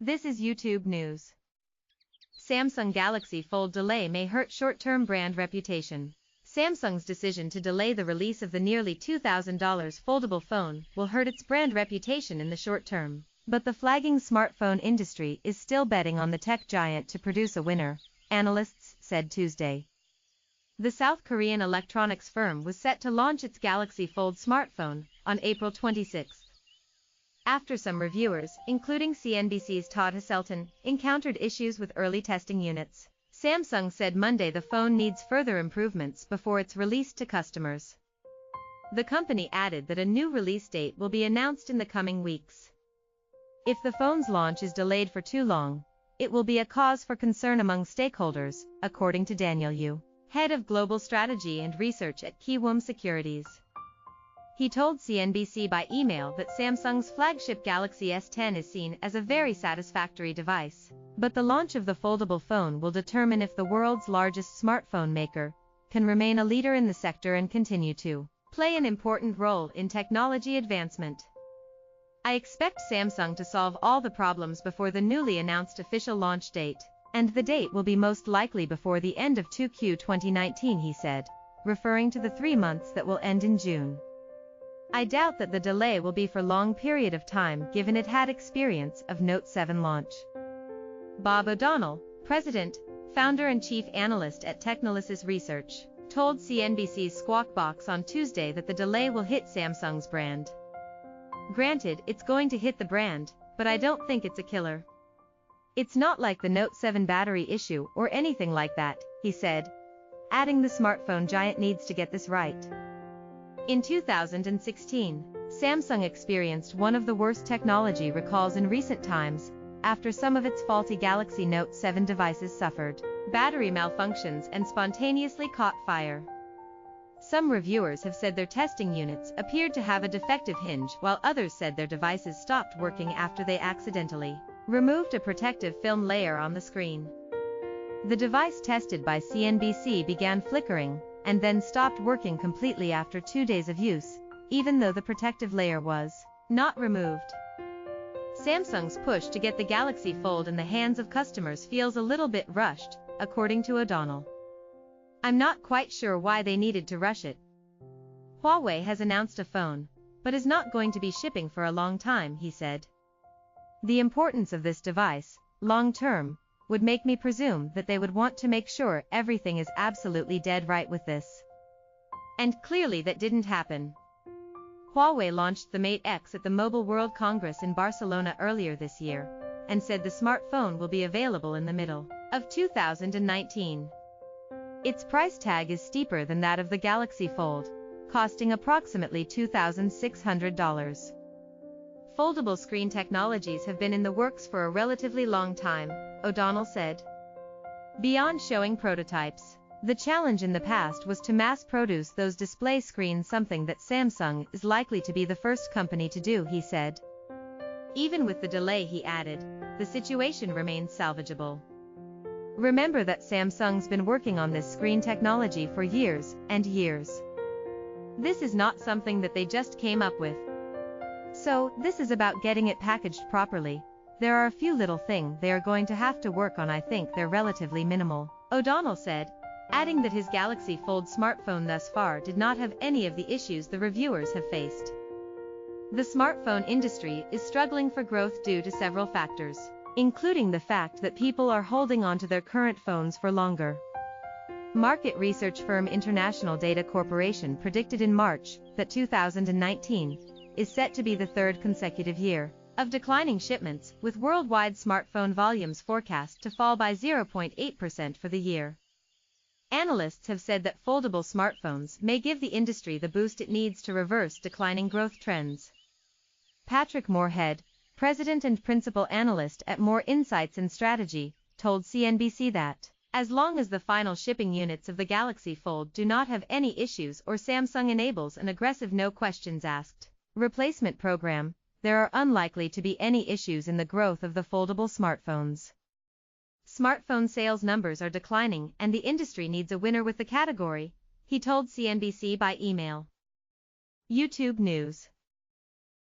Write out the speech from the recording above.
This is YouTube News. Samsung Galaxy Fold delay may hurt short-term brand reputation. Samsung's decision to delay the release of the nearly $2,000 foldable phone will hurt its brand reputation in the short term. But the flagging smartphone industry is still betting on the tech giant to produce a winner, analysts said Tuesday. The South Korean electronics firm was set to launch its Galaxy Fold smartphone on April 26. After some reviewers, including CNBC's Todd Haselton, encountered issues with early testing units, Samsung said Monday the phone needs further improvements before it's released to customers. The company added that a new release date will be announced in the coming weeks. If the phone's launch is delayed for too long, it will be a cause for concern among stakeholders, according to Daniel Yu, head of global strategy and research at Kiwoom Securities. He told CNBC by email that Samsung's flagship Galaxy S10 is seen as a very satisfactory device, but the launch of the foldable phone will determine if the world's largest smartphone maker can remain a leader in the sector and continue to play an important role in technology advancement. I expect Samsung to solve all the problems before the newly announced official launch date, and the date will be most likely before the end of 2Q 2019, he said, referring to the 3 months that will end in June. I doubt that the delay will be for a long period of time given it had experience of Note 7 launch. Bob O'Donnell, president, founder and chief analyst at Technalysis Research, told CNBC's Squawk Box on Tuesday that the delay will hit Samsung's brand. Granted, it's going to hit the brand, but I don't think it's a killer. It's not like the Note 7 battery issue or anything like that, he said, adding the smartphone giant needs to get this right. In 2016, Samsung experienced one of the worst technology recalls in recent times, after some of its faulty Galaxy Note 7 devices suffered battery malfunctions and spontaneously caught fire. Some reviewers have said their testing units appeared to have a defective hinge, while others said their devices stopped working after they accidentally removed a protective film layer on the screen. The device tested by CNBC began flickering and then stopped working completely after 2 days of use, even though the protective layer was not removed. Samsung's push to get the Galaxy Fold in the hands of customers feels a little bit rushed, according to O'Donnell. I'm not quite sure why they needed to rush it. Huawei has announced a phone, but is not going to be shipping for a long time, he said. The importance of this device, long-term, would make me presume that they would want to make sure everything is absolutely dead right with this. And clearly that didn't happen. Huawei launched the Mate X at the Mobile World Congress in Barcelona earlier this year, and said the smartphone will be available in the middle of 2019. Its price tag is steeper than that of the Galaxy Fold, costing approximately $2,600. Foldable screen technologies have been in the works for a relatively long time, O'Donnell said. Beyond showing prototypes, the challenge in the past was to mass-produce those display screens, something that Samsung is likely to be the first company to do, he said. Even with the delay, he added, the situation remains salvageable. Remember that Samsung's been working on this screen technology for years and years. This is not something that they just came up with. So, this is about getting it packaged properly. There are a few little things they are going to have to work on. I think they're relatively minimal, O'Donnell said, adding that his Galaxy Fold smartphone thus far did not have any of the issues the reviewers have faced. The smartphone industry is struggling for growth due to several factors, including the fact that people are holding on to their current phones for longer. Market research firm International Data Corporation predicted in March that 2019 is set to be the third consecutive year of declining shipments, with worldwide smartphone volumes forecast to fall by 0.8% for the year. Analysts have said that foldable smartphones may give the industry the boost it needs to reverse declining growth trends. Patrick Moorhead, president and principal analyst at More Insights and Strategy, told CNBC that, as long as the final shipping units of the Galaxy Fold do not have any issues or Samsung enables an aggressive no questions asked replacement program, there are unlikely to be any issues in the growth of the foldable smartphones. Smartphone sales numbers are declining and the industry needs a winner with the category, he told CNBC by email. YouTube News.